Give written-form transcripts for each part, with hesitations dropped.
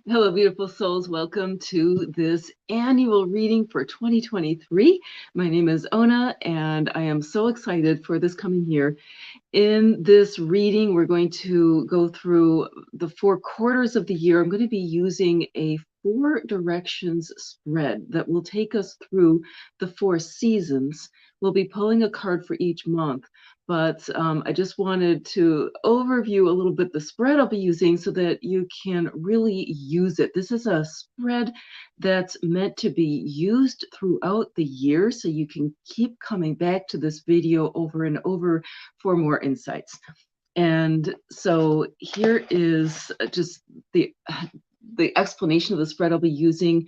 Hello, beautiful souls. Welcome to this annual reading for 2023. My name is Ona, and I am so excited for this coming year. In this reading, we're going to go through the 4 quarters of the year. I'm going to be using a 4 directions spread that will take us through the 4 seasons. We'll be pulling a card for each month, but I just wanted to overview a little bit the spread I'll be using so that you can really use it. This is a spread that's meant to be used throughout the year, so you can keep coming back to this video over and over for more insights. And so here is just the explanation of the spread I'll be using.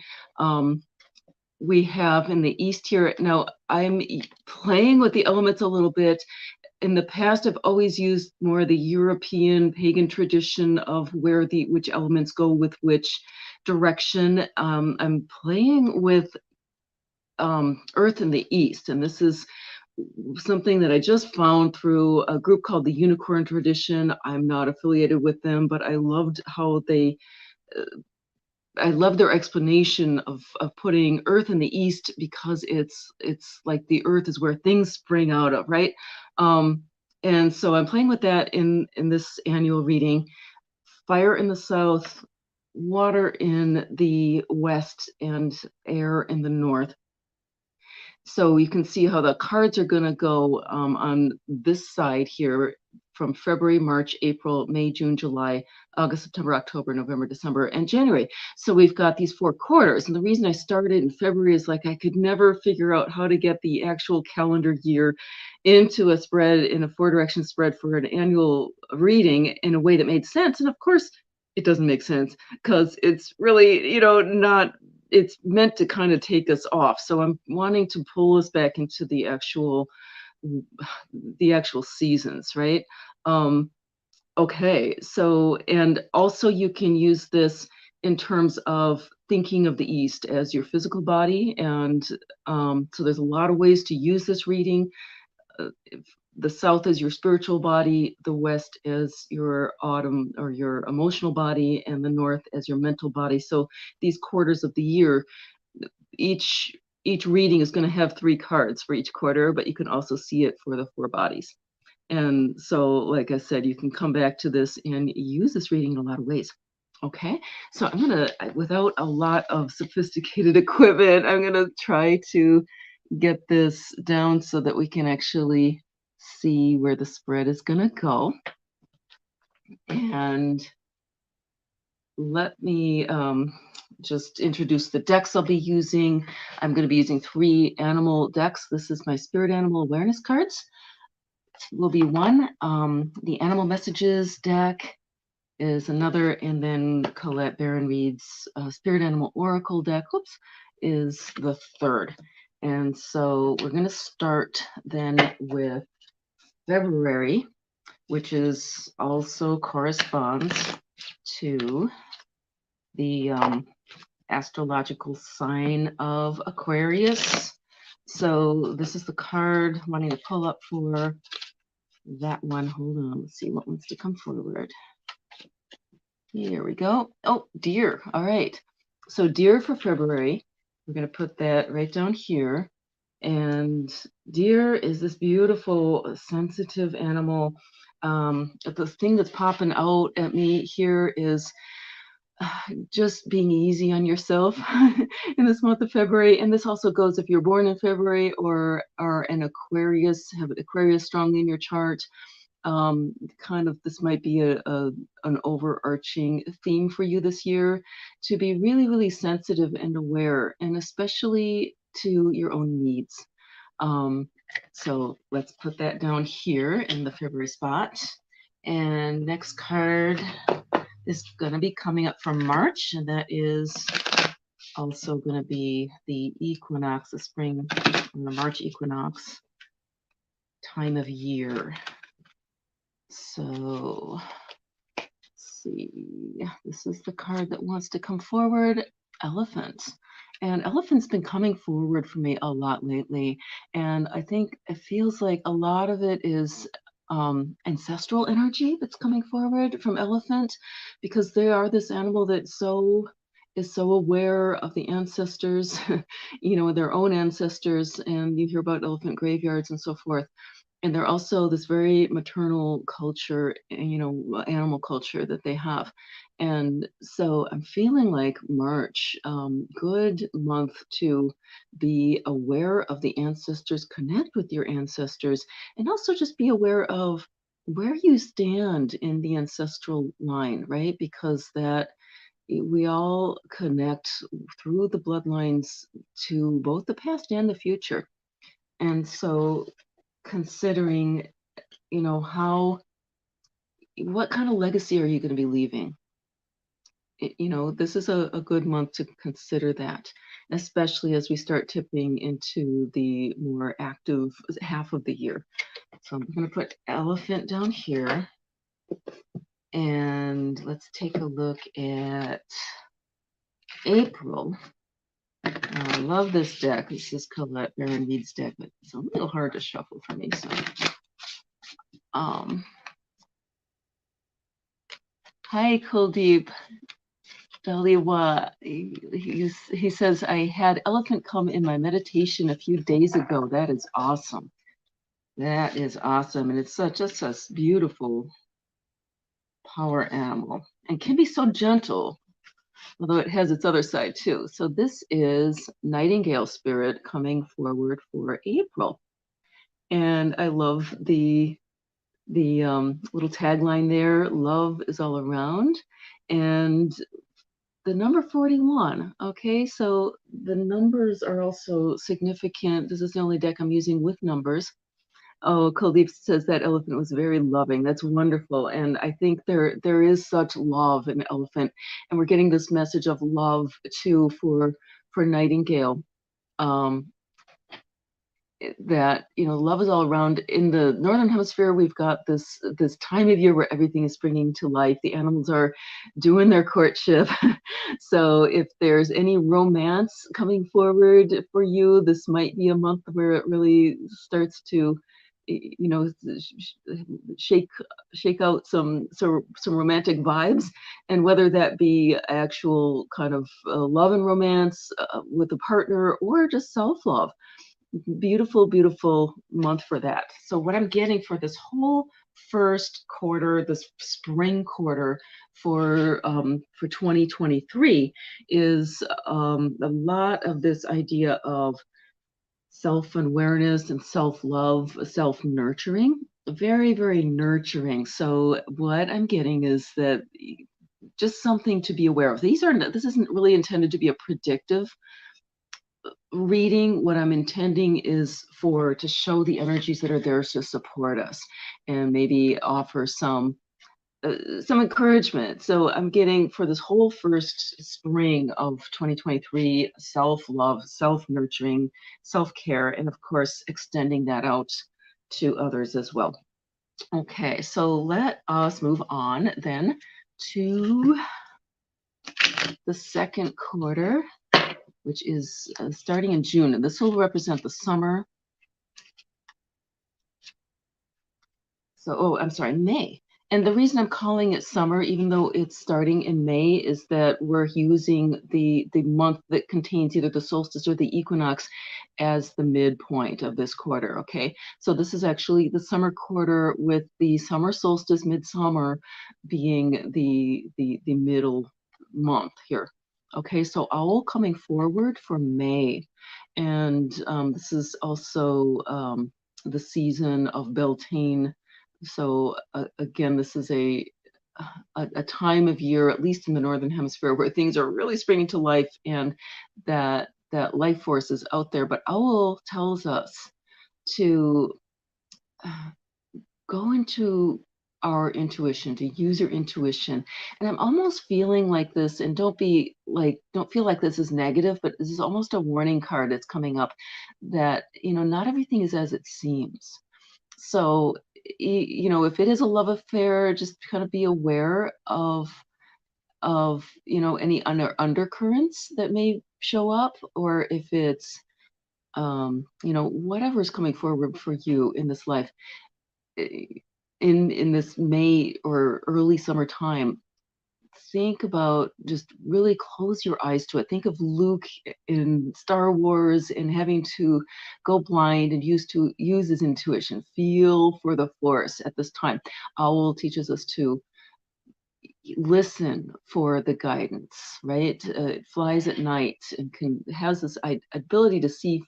We have in the East here. Now I'm playing with the elements a little bit. In the past, I've always used more the European pagan tradition of where which elements go with which direction. I'm playing with Earth in the East, and this is something that I just found through a group called the Unicorn Tradition. I'm not affiliated with them, but I loved how I love their explanation of putting Earth in the East, because it's like the Earth is where things spring out of, right? And so I'm playing with that in this annual reading. Fire in the South, water in the West, and air in the North. So you can see how the cards are going to go on this side here from February, March, April, May, June, July, August, September, October, November, December, and January. So we've got these 4 quarters. And the reason I started in February is like I could never figure out how to get the actual calendar year into a spread, in a 4-direction spread for an annual reading in a way that made sense. And of course, it doesn't make sense because it's really, not, it's meant to kind of take us off. So I'm wanting to pull us back into the actual seasons, right? Okay, so, and also you can use this in terms of thinking of the East as your physical body. And so there's a lot of ways to use this reading. The South is your spiritual body, the West is your autumn or your emotional body, and the North as your mental body. So these quarters of the year, each reading is going to have 3 cards for each quarter, but you can also see it for the 4 bodies. And so, like I said, you can come back to this and use this reading in a lot of ways. Okay, so I'm gonna, without a lot of sophisticated equipment, I'm gonna try to get this down so that we can actually see where the spread is gonna go. And let me just introduce the decks I'll be using. I'm going to be using 3 animal decks. This is my spirit animal awareness cards. Will be one. The animal messages deck is another, and then Colette Baron-Reid's spirit animal oracle deck, is the third. And so we're going to start then with February, which is also corresponds to the astrological sign of Aquarius. So this is the card I'm wanting to pull up for that one. Hold on, let's see what wants to come forward. Here we go. Oh, deer. All right. So deer for February. We're going to put that right down here. And deer is this beautiful, sensitive animal. The thing that's popping out at me here is just being easy on yourself in this month of February. And this also goes if you're born in February or are an Aquarius, have Aquarius strongly in your chart. Kind of, this might be an overarching theme for you this year, to be really, really sensitive and aware, and especially to your own needs. So let's put that down here in the February spot. And next card is going to be coming up from March, and that is also going to be the equinox, the spring, the March equinox time of year. So let's see, this is the card that wants to come forward, Elephant. And elephant's been coming forward for me a lot lately. And I think it feels like a lot of it is ancestral energy that's coming forward from elephant, because they are this animal that is so aware of the ancestors, their own ancestors, and you hear about elephant graveyards and so forth. And they're also this very maternal culture, animal culture that they have. And so I'm feeling like March, good month to be aware of the ancestors, connect with your ancestors, and also just be aware of where you stand in the ancestral line, right? Because that we all connect through the bloodlines to both the past and the future. And so considering, what kind of legacy are you going to be leaving? This is a good month to consider that, especially as we start tipping into the more active half of the year. So I'm going to put elephant down here, and let's take a look at April. I love this deck. This is Colette Baron-Reid's deck, but it's a little hard to shuffle for me. So, hi, Kuldeep. Daliwa, he says, I had elephant come in my meditation a few days ago. That is awesome. That is awesome. And it's just a beautiful power animal and can be so gentle, although it has its other side too. So this is Nightingale Spirit coming forward for April. And I love the little tagline there, love is all around. And the number 41, okay, so the numbers are also significant. This is the only deck I'm using with numbers. Oh, Kuldeep says that elephant was very loving. That's wonderful. And I think there is such love in elephant. And we're getting this message of love too for Nightingale. That love is all around. In the northern hemisphere, we've got this time of year where everything is springing to life. The animals are doing their courtship. So if there's any romance coming forward for you, this might be a month where it really starts to shake out some romantic vibes, and whether that be actual kind of love and romance with a partner or just self-love. Beautiful, beautiful month for that. So what I'm getting for this whole first quarter, this spring quarter for 2023 is a lot of this idea of self-awareness and self-love, self-nurturing, very, very nurturing. So what I'm getting is that just something to be aware of. This isn't really intended to be a predictive reading. What I'm intending is to show the energies that are there to support us and maybe offer some encouragement. So I'm getting for this whole first spring of 2023, self-love, self-nurturing, self-care, and of course, extending that out to others as well. Okay, so let us move on then to the second quarter, which is starting in June. And this will represent the summer. So, I'm sorry, May. And the reason I'm calling it summer, even though it's starting in May, is that we're using the month that contains either the solstice or the equinox as the midpoint of this quarter, okay? So this is actually the summer quarter with the summer solstice, midsummer, being the middle month here. Okay, so owl coming forward for May. And this is also the season of Beltane. So again, this is a time of year, at least in the northern hemisphere, where things are really springing to life, and that life force is out there. But owl tells us to go into our intuition, to use your intuition. And I'm almost feeling like this, and don't feel like this is negative, but this is almost a warning card that's coming up that, not everything is as it seems. So, if it is a love affair, just kind of be aware of any undercurrents that may show up, or if it's, whatever's coming forward for you in this life. in this May or early summertime, think about, just really close your eyes to it. Think of Luke in Star Wars and having to go blind and use his intuition. Feel for the Force at this time. Owl teaches us to listen for the guidance, right? It flies at night and has this ability to see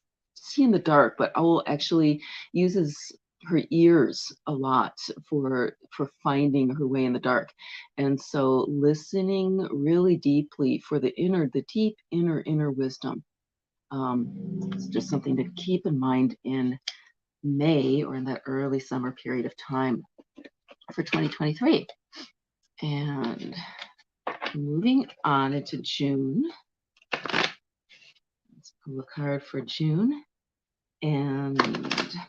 in the dark, but Owl actually uses her ears a lot for finding her way in the dark. And so listening really deeply for the deep inner wisdom. It's just something to keep in mind in May, or in that early summer period of time for 2023. And moving on into June. Let's pull a card for June. And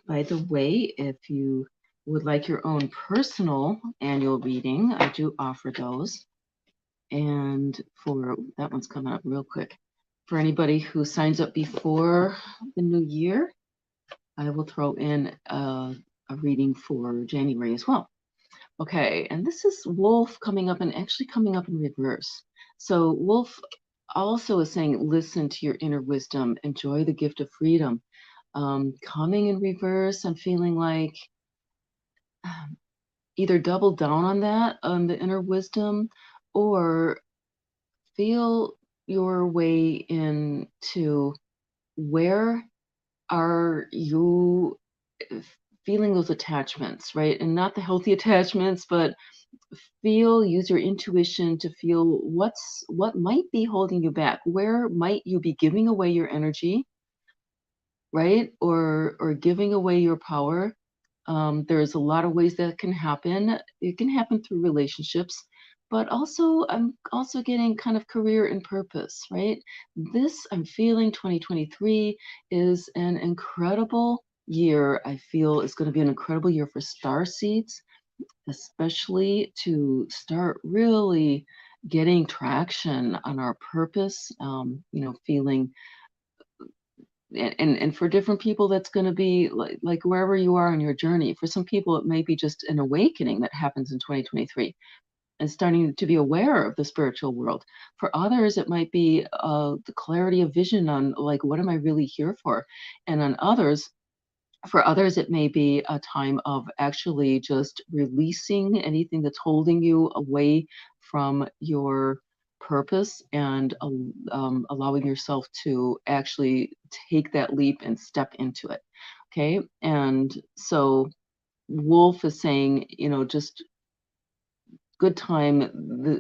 by the way, if you would like your own personal annual reading, I do offer those. And for that one's coming up real quick. For anybody who signs up before the new year, I will throw in a reading for January as well. Okay, and this is Wolf coming up, and actually coming up in reverse. So Wolf also is saying, listen to your inner wisdom, enjoy the gift of freedom. Coming in reverse, I'm feeling like either double down on that, on the inner wisdom, or feel your way into where are you feeling those attachments, right? And not the healthy attachments, but use your intuition to feel what might be holding you back. Where might you be giving away your energy, right? Or giving away your power. There's a lot of ways that can happen. It can happen through relationships, but also I'm also getting kind of career and purpose, right? This, I'm feeling 2023 is an incredible year. I feel is going to be an incredible year for star seeds, especially to start really getting traction on our purpose. Feeling, and for different people, that's going to be like wherever you are in your journey. For some people, it may be just an awakening that happens in 2023 and starting to be aware of the spiritual world. For others, it might be the clarity of vision on, like, what am I really here for? And for others, it may be a time of actually just releasing anything that's holding you away from your purpose, and allowing yourself to actually take that leap and step into it. Okay. And so Wolf is saying, just good time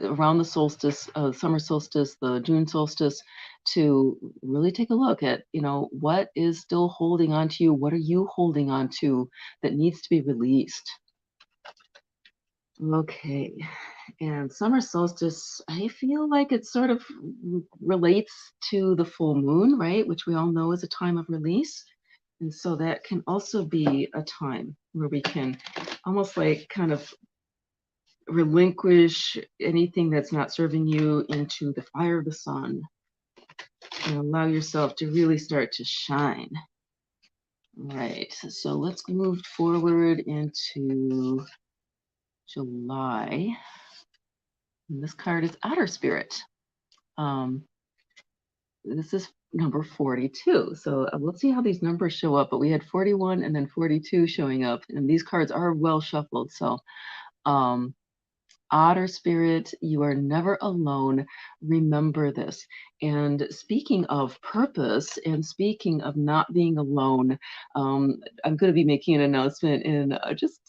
around the solstice, summer solstice, the June solstice, to really take a look at, what is still holding on to you? What are you holding on to that needs to be released? Okay. And summer solstice, I feel like it sort of relates to the full moon, right? Which we all know is a time of release. And so that can also be a time where we can almost like kind of relinquish anything that's not serving you into the fire of the sun, and allow yourself to really start to shine. Right. So let's move forward into July. And this card is Otter Spirit. This is number 42. So let's see how these numbers show up. But we had 41 and then 42 showing up. And these cards are well shuffled. So Otter Spirit, you are never alone. Remember this. And speaking of purpose and speaking of not being alone, I'm going to be making an announcement in just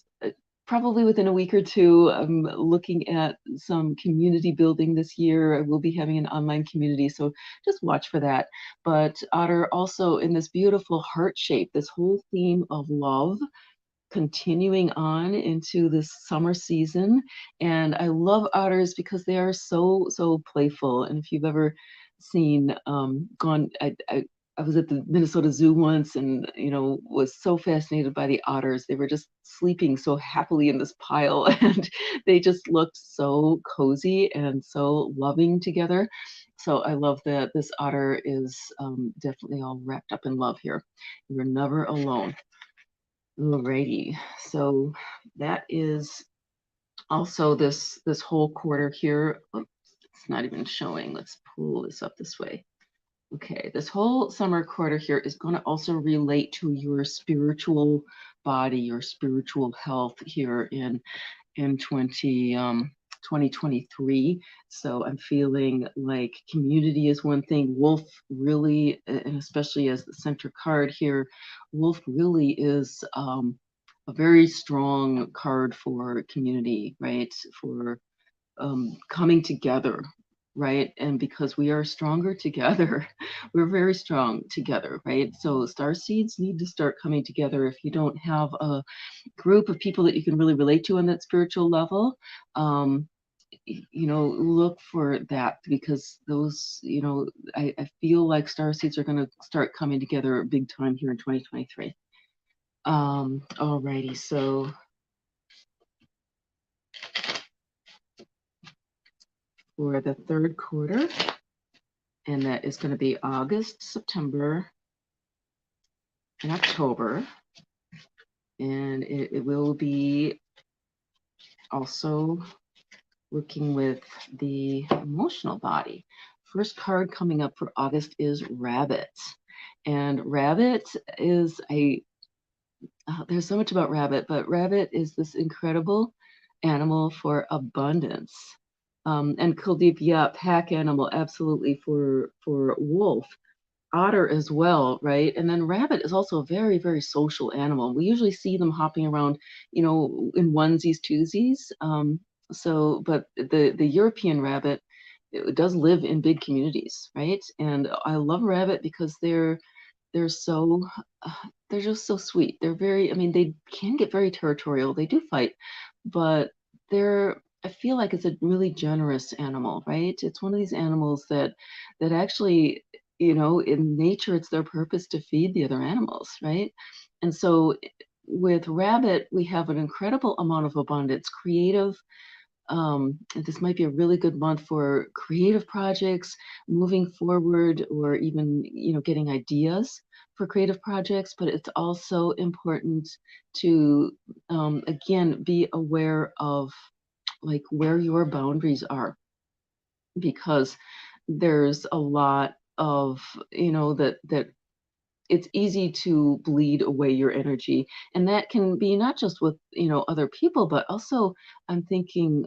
probably within a week or two. I'm looking at some community building this year. I will be having an online community, so just watch for that. But Otter also in this beautiful heart shape, this whole theme of love, continuing on into this summer season. And I love otters because they are so playful. And if you've ever seen I was at the Minnesota Zoo once, and was so fascinated by the otters. They were just sleeping so happily in this pile, and they just looked so cozy and so loving together. So I love that this otter is definitely all wrapped up in love here. You're never alone. Alrighty, so that is also this whole quarter here. Oh, it's not even showing. Let's pull this up this way. Okay, this whole summer quarter here is going to also relate to your spiritual body, your spiritual health here in 2023. So I'm feeling like community is one thing. Wolf really, and especially as the center card here, Wolf really is a very strong card for community, right? For coming together, right? And because we are stronger together, we're very strong together, right? So star seeds need to start coming together. If you don't have a group of people that you can really relate to on that spiritual level, look for that, because those, I feel like star seeds are going to start coming together big time here in 2023. Alrighty, so for the third quarter, and that is going to be August, September, and October, and it will be also working with the emotional body. First card coming up for August is Rabbit. And Rabbit is there's so much about Rabbit, but Rabbit is this incredible animal for abundance. And Kuldeep, yeah, pack animal, absolutely, for wolf. Otter as well, right? And then rabbit is also a very, very social animal. We usually see them hopping around, in onesies, twosies. But the European rabbit, it does live in big communities, right? And I love rabbit because they're so they're just so sweet. They're very, I mean, they can get very territorial. They do fight, but I feel like it's a really generous animal, right? It's one of these animals that actually, in nature, it's their purpose to feed the other animals, right? And so with rabbit, we have an incredible amount of abundance, creative. This might be a really good month for creative projects, moving forward, or even, getting ideas for creative projects. But it's also important to, again, be aware of like where your boundaries are, because there's a lot of, that it's easy to bleed away your energy, and that can be not just with, other people, but also I'm thinking,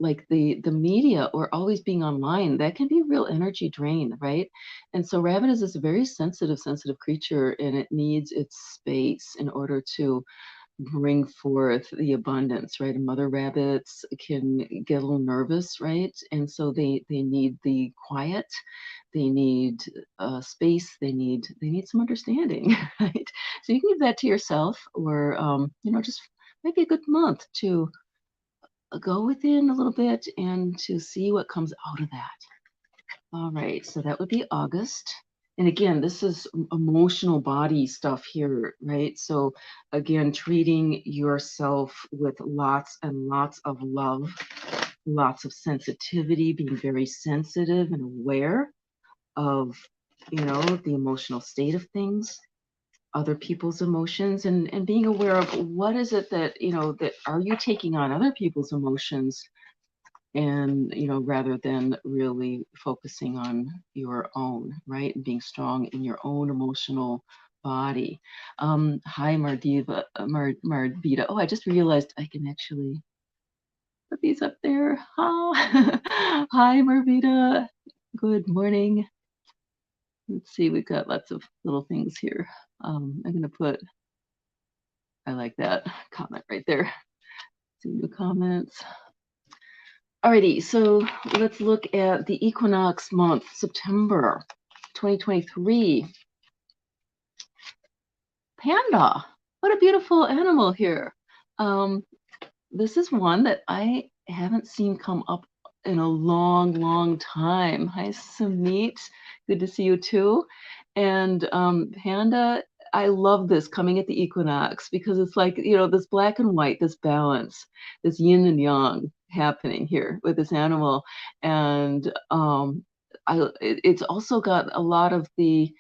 like the media, or always being online, that can be a real energy drain, right? And so rabbit is this very sensitive creature, and it needs its space in order to bring forth the abundance, right? And mother rabbits can get a little nervous, right? And so they need the quiet, they need space, they need some understanding, right? So you can give that to yourself, or just maybe a good month to go within a little bit and to see what comes out of that. All right, so that would be August. And again, this is emotional body stuff here, right? So again, treating yourself with lots and lots of love, lots of sensitivity, being very sensitive and aware of, the emotional state of things, other people's emotions, and being aware of what is it that, that are you taking on other people's emotions, and rather than really focusing on your own, right, and being strong in your own emotional body. Hi, Mardita. Oh, I just realized I can actually put these up there. Hi, Mardita. Good morning. Let's see, we've got lots of little things here. I'm gonna put, I like that comment right there. See new comments. Alrighty, so let's look at the equinox month, September 2023. Panda, what a beautiful animal here. This is one that I haven't seen come up in a long, long time. Hi, Sumit, good to see you too. And Panda, I love this coming at the equinox, because it's like, this black and white, this balance, this yin and yang happening here with this animal. And it's also got a lot of the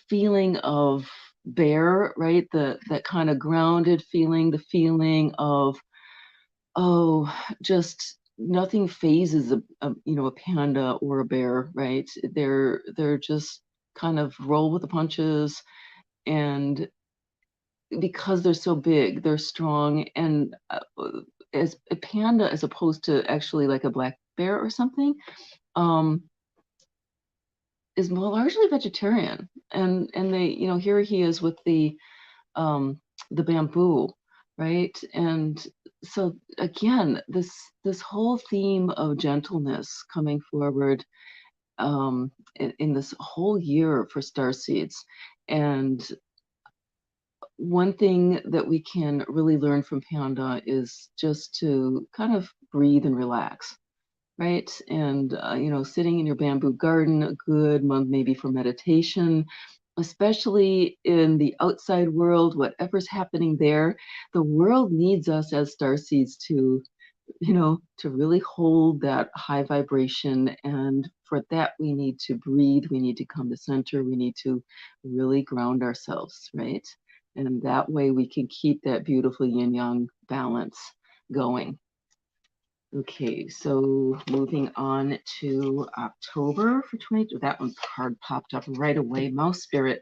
feeling of bear, right? That kind of grounded feeling, the feeling of, oh, just nothing phases a panda or a bear, right? They're just kind of roll with the punches, and because they're so big, they're strong, and as a panda, as opposed to actually like a black bear or something, um, is more largely vegetarian, and they, here he is with um, the bamboo, right? And so again, this whole theme of gentleness coming forward in this whole year for star seeds. And one thing that we can really learn from Panda is just to kind of breathe and relax, right? And, sitting in your bamboo garden, a good month maybe for meditation, especially in the outside world, whatever's happening there. The world needs us as starseeds to really hold that high vibration. And for that, we need to breathe, we need to come to center, we need to really ground ourselves, right? And that way we can keep that beautiful yin yang balance going. Okay, so moving on to October for 20. That one card popped up right away. Mouse spirit,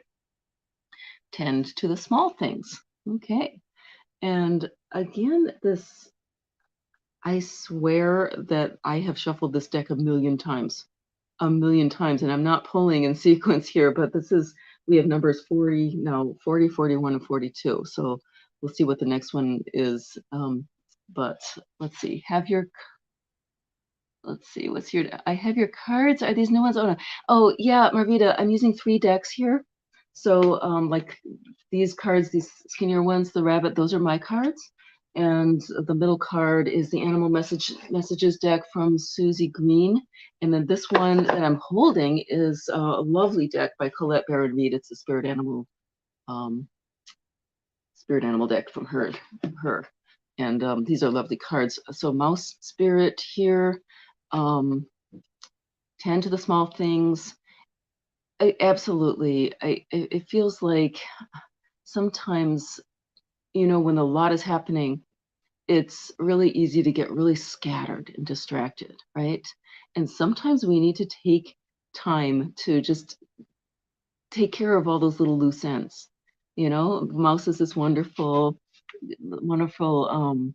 tend to the small things. Okay, and again, I swear that I have shuffled this deck a million times, and I'm not pulling in sequence here, but we have numbers 40, 41, and 42. So we'll see what the next one is. But let's see. Let's see, what's your, I have your cards. Are these new ones? Oh, no. Oh, yeah, Marvita, I'm using 3 decks here. So, like these cards, these skinnier ones, the rabbit, those are my cards. And the middle card is the animal messages deck from Susie Green. And then this one that I'm holding is a lovely deck by Colette Baron-Reid. It's a um, spirit animal deck from her. And these are lovely cards. So mouse spirit here, tend to the small things. Absolutely. It feels like sometimes, when a lot is happening, it's really easy to get really scattered and distracted, right? And sometimes we need to take time to just take care of all those little loose ends. Mouse is this wonderful, wonderful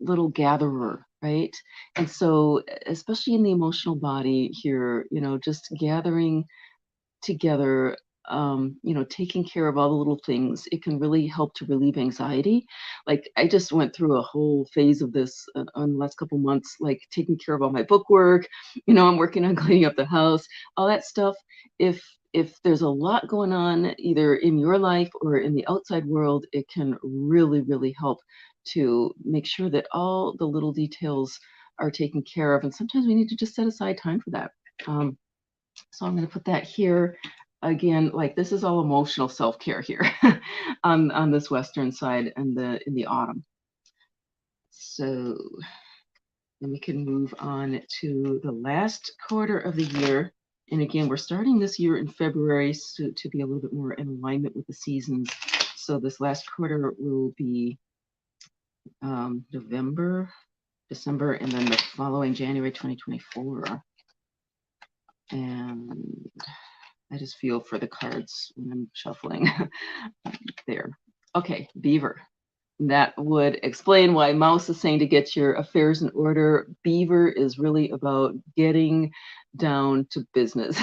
little gatherer, right? And so, especially in the emotional body here, just gathering together, taking care of all the little things, it can really help to relieve anxiety. Like I just went through a whole phase of this on the last couple months, like taking care of all my book work. I'm working on cleaning up the house, all that stuff. If there's a lot going on, either in your life or in the outside world, it can really, really help to make sure that all the little details are taken care of. And sometimes we need to just set aside time for that. So I'm going to put that here again. Like this is all emotional self-care here on this western side and in the autumn. So then we can move on to the last quarter of the year. And again, we're starting this year in February to be a little bit more in alignment with the seasons. So this last quarter will be November, December, and then the following January 2024. And I just feel for the cards when I'm shuffling there. Okay, Beaver. That would explain why Mouse is saying to get your affairs in order. Beaver is really about getting down to business.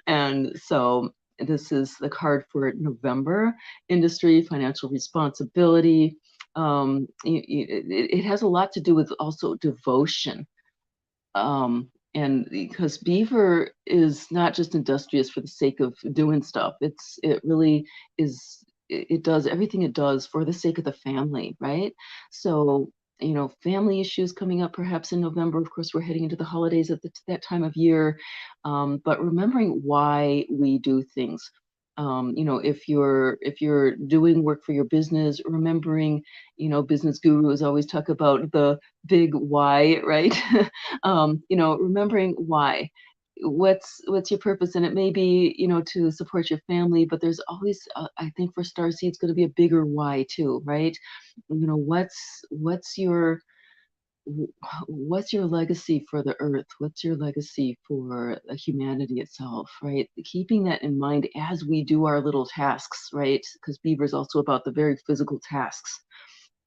And so this is the card for November. Industry, financial responsibility. It has a lot to do with also devotion. And because Beaver is not just industrious for the sake of doing stuff, it really is, it does everything it does for the sake of the family, right? So, family issues coming up perhaps in November. Of course, we're heading into the holidays at that time of year, but remembering why we do things. If you're doing work for your business, remembering, business gurus always talk about the big why, right? Remembering why. what's your purpose? And it may be, to support your family, but there's always, I think for starseed, it's going to be a bigger why too, right? What's your what's your legacy for the earth? What's your legacy for humanity itself, right? Keeping that in mind as we do our little tasks, right? Because Beaver is also about the very physical tasks.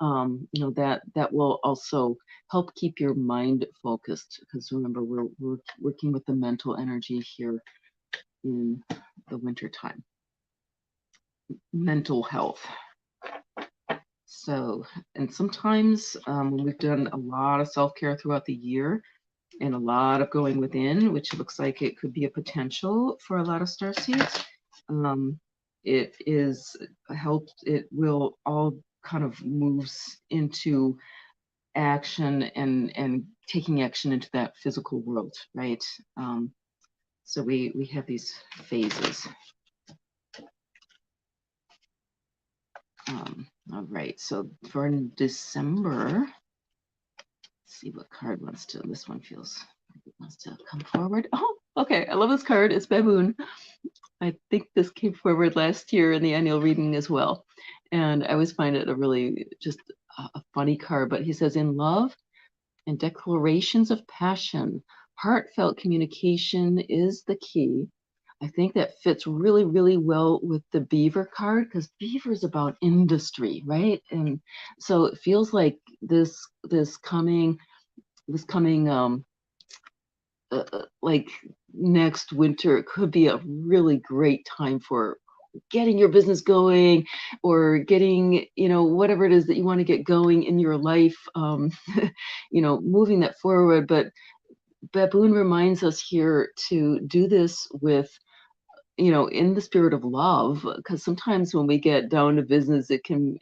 That will also help keep your mind focused, because remember, we're working with the mental energy here in the winter time. Mental health. So, and sometimes when we've done a lot of self-care throughout the year and a lot of going within, which looks like it could be a potential for a lot of starseeds, it is helped. It will all kind of moves into action and taking action into that physical world, right? So we have these phases. All right, so for December, let's see what card wants to, this one feels like it wants to come forward. Oh, okay, I love this card. It's Baboon. I think this came forward last year in the annual reading as well. And I always find it a really just a funny card, but he says, in love and declarations of passion, heartfelt communication is the key. I think that fits really, really well with the Beaver card, because Beaver is about industry, right? And so it feels like this coming like next winter could be a really great time for getting your business going, or getting, whatever it is that you want to get going in your life, moving that forward. But Baboon reminds us here to do this with, in the spirit of love, because sometimes when we get down to business, it can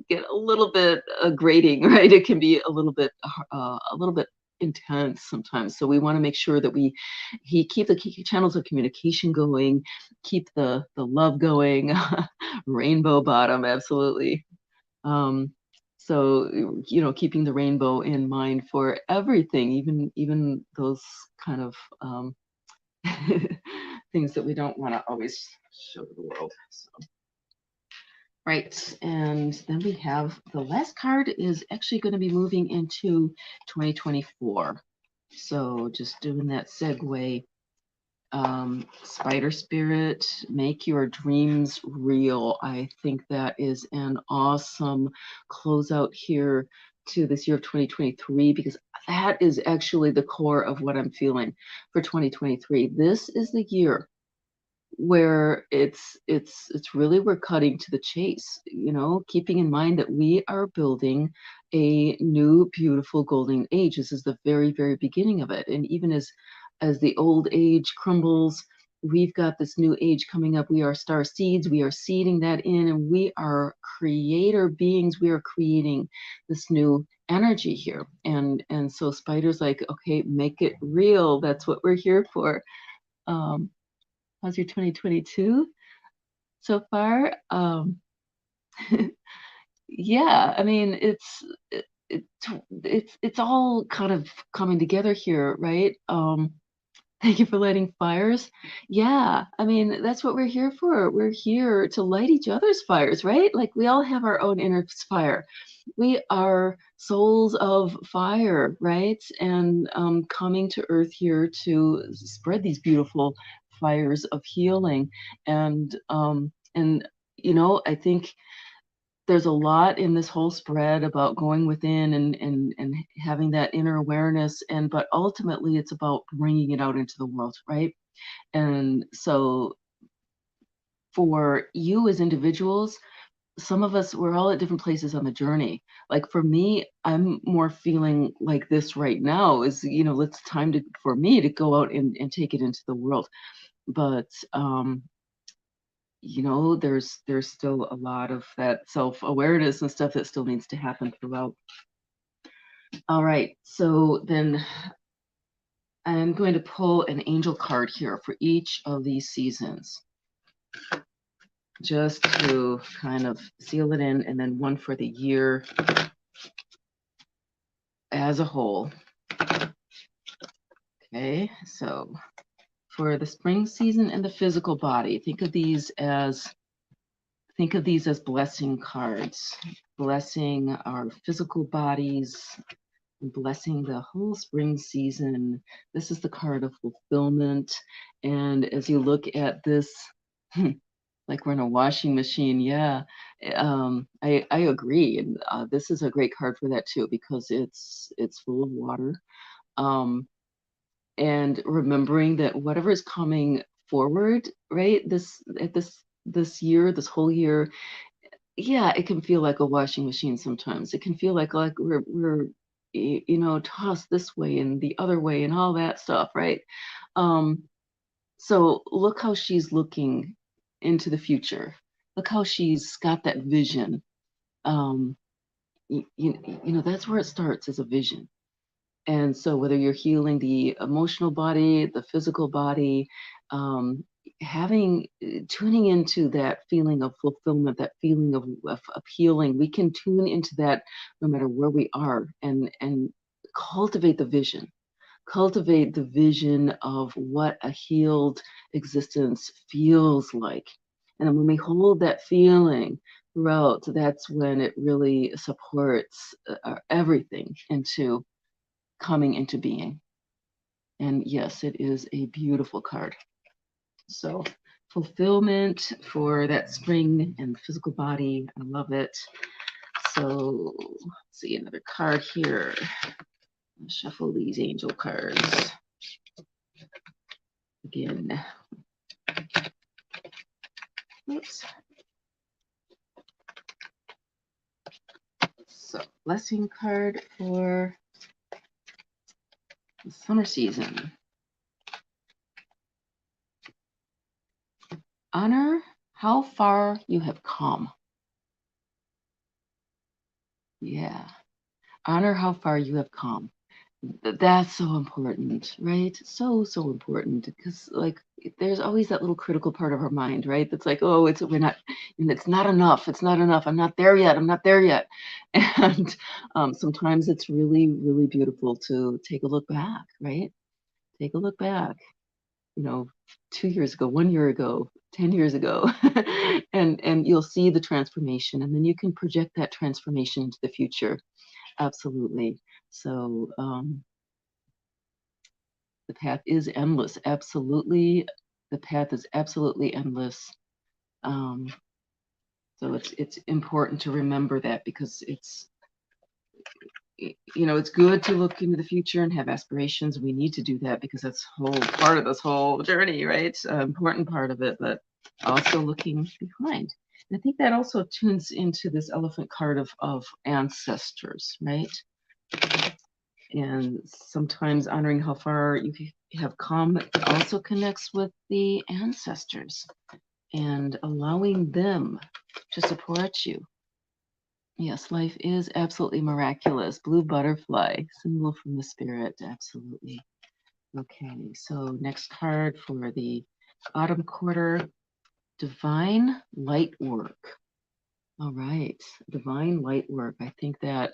get a little bit grating, right? It can be a little bit intense sometimes. So we want to make sure that he keep the channels of communication going, keep the love going. Rainbow bottom, absolutely. So keeping the rainbow in mind for everything, even those kind of things that we don't want to always show to the world. So. Right, and then we have the last card is actually going to be moving into 2024. So just doing that segue. Spider Spirit, make your dreams real. I think that is an awesome closeout here to this year of 2023, because that is actually the core of what I'm feeling for 2023. This is the year where it's really, we're cutting to the chase, keeping in mind that we are building a new beautiful golden age. This is the very, very beginning of it. And even as the old age crumbles, we've got this new age coming up. We are star seeds. We are seeding that in, and we are creator beings. We are creating this new energy here. And so Spider's like, okay, make it real. That's what we're here for. How's your 2022 so far? Yeah, I mean, it's all kind of coming together here, right? Thank you for lighting fires. Yeah, I mean, that's what we're here for. We're here to light each other's fires, right? Like, we all have our own inner fire. We are souls of fire, right? And coming to earth here to spread these beautiful fires of healing. And I think there's a lot in this whole spread about going within and having that inner awareness, but ultimately it's about bringing it out into the world, right? And so for you as individuals, some of us, we're all at different places on the journey. Like for me, I'm more feeling like this right now is, it's time for me to go out and take it into the world. But there's still a lot of that self-awareness and stuff that still needs to happen throughout. All right, so then I'm going to pull an angel card here for each of these seasons, just to kind of seal it in, and then one for the year as a whole. Okay, so for the spring season and the physical body. Think of these as blessing cards, blessing our physical bodies, blessing the whole spring season. This is the card of fulfillment. And as you look at this, like we're in a washing machine, yeah, I agree. And this is a great card for that too, because it's full of water. And remembering that whatever is coming forward, right? This year, this whole year, yeah, it can feel like a washing machine sometimes. It can feel like we're tossed this way and the other way and all that stuff, right? So look how she's looking into the future. Look how she's got that vision. That's where it starts, as a vision. And so whether you're healing the emotional body, the physical body, tuning into that feeling of fulfillment, that feeling of healing, we can tune into that no matter where we are, and cultivate the vision. Cultivate the vision of what a healed existence feels like. And when we hold that feeling throughout, that's when it really supports everything into coming into being. And yes, it is a beautiful card. So fulfillment for that spring and physical body. I love it. So let's see another card here. I'll shuffle these angel cards again. Oops. So blessing card for the summer season. Honor how far you have come. Yeah. Honor how far you have come. That's so important, right? So important, because like there's always that little critical part of our mind, right? That's like, oh, it's not enough. It's not enough. I'm not there yet. I'm not there yet. And sometimes it's really, really beautiful to take a look back, right? Take a look back, 2 years ago, 1 year ago, 10 years ago, and you'll see the transformation, and then you can project that transformation into the future. Absolutely. So the path is endless. Absolutely. The path is absolutely endless. So it's important to remember that, because it's good to look into the future and have aspirations. We need to do that, because that's whole part of this whole journey, right? Important part of it, but also looking behind. And I think that also tunes into this elephant card of ancestors, right? And sometimes honoring how far you have come also connects with the ancestors and allowing them to support you. Yes, life is absolutely miraculous. Blue butterfly, symbol from the spirit, absolutely. Okay, so next card for the autumn quarter, divine light work. All right, divine light work. I think that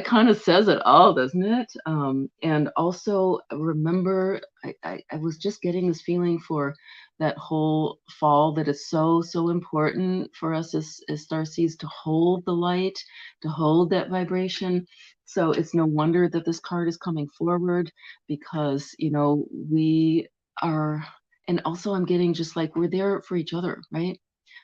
kind of says it all, doesn't it? And also remember, I was just getting this feeling for that whole fall, that is so important for us as starseeds to hold the light, to hold that vibration. So it's no wonder that this card is coming forward, because we are, and also I'm getting just like we're there for each other, right?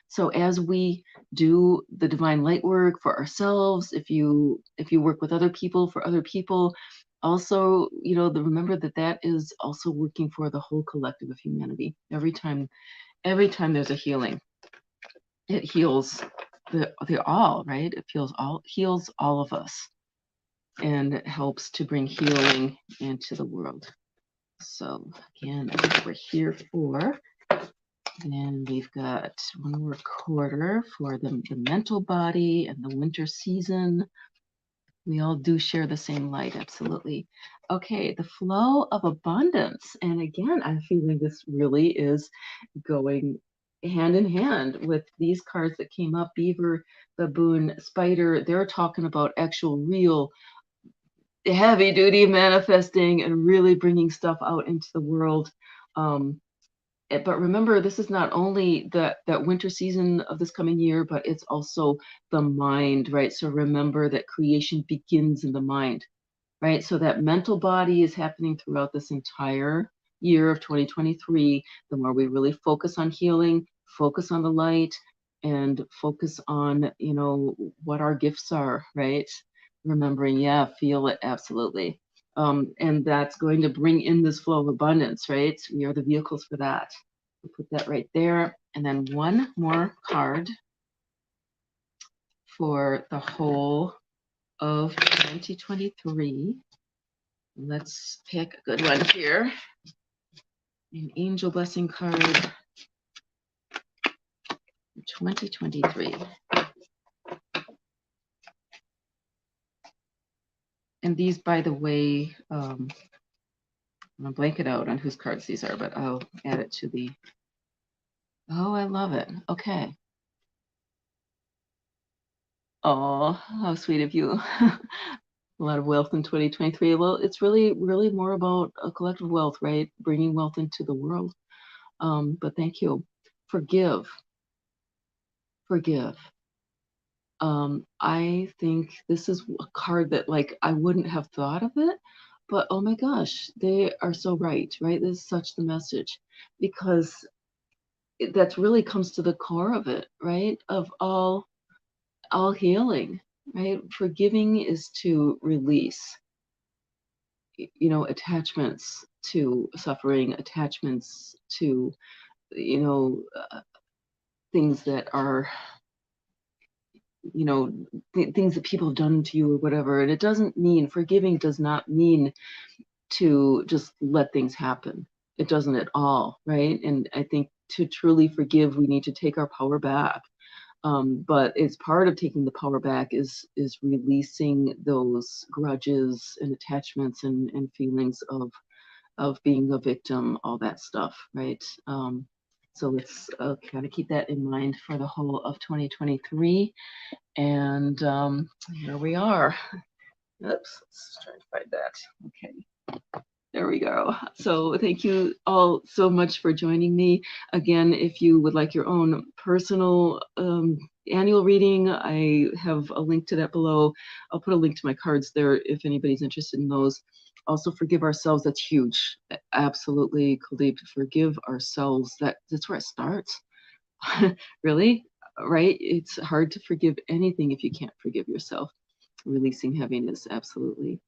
So as we do the divine light work for ourselves, if you work with other people, for other people, also, remember that is also working for the whole collective of humanity. Every time there's a healing, it heals the all, right? It heals all of us, and it helps to bring healing into the world. So again, that's what we're here for. And we've got one more quarter for the mental body and the winter season. We all do share the same light, absolutely. Okay, the flow of abundance. And again, I'm feeling this really is going hand in hand with these cards that came up, beaver, baboon, spider. They're talking about actual real heavy duty manifesting and really bringing stuff out into the world. But remember, this is not only that winter season of this coming year, but it's also the mind, right? So remember that creation begins in the mind, right? So that mental body is happening throughout this entire year of 2023. The more we really focus on healing, focus on the light, and focus on, what our gifts are, right? Remembering, yeah, feel it, absolutely. And that's going to bring in this flow of abundance, right? We are the vehicles for that. We'll put that right there. And then one more card for the whole of 2023. Let's pick a good one here. An angel blessing card for 2023. And these, by the way, I'm going to blank it out on whose cards these are, but I'll add it to the... Oh, I love it. Okay. Oh, how sweet of you. A lot of wealth in 2023. Well, it's really, really more about a collective wealth, right? Bringing wealth into the world. But thank you. Forgive. I think this is a card that, like, I wouldn't have thought of it, but oh my gosh, they are so right? This is such the message, because that really comes to the core of it, right? Of all healing, right? Forgiving is to release, attachments to suffering, attachments to, things that are, things that people have done to you or whatever. And it doesn't mean, forgiving does not mean to just let things happen. It doesn't at all, right? And I think to truly forgive, we need to take our power back. But it's part of taking the power back is releasing those grudges and attachments and feelings of being a victim, all that stuff, right? So let's kind of keep that in mind for the whole of 2023. And here we are. Oops, let's try to find that. Okay, there we go. So thank you all so much for joining me. Again, if you would like your own personal annual reading, I have a link to that below. I'll put a link to my cards there if anybody's interested in those. Also, forgive ourselves. That's huge. Absolutely, Kuldeep. Forgive ourselves. That's where it starts. Really, right? It's hard to forgive anything if you can't forgive yourself. Releasing heaviness, absolutely.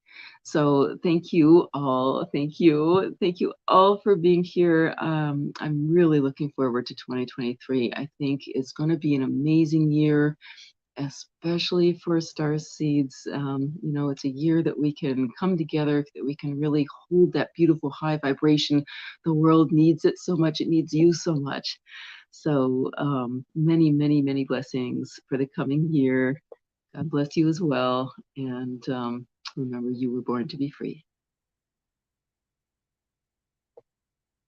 So thank you all. Thank you all for being here. I'm really looking forward to 2023. I think it's going to be an amazing year, especially for star seeds. It's a year that we can come together, that we can really hold that beautiful high vibration. The world needs it so much. It needs you so much. So many, many, many blessings for the coming year. God bless you as well. And remember, you were born to be free.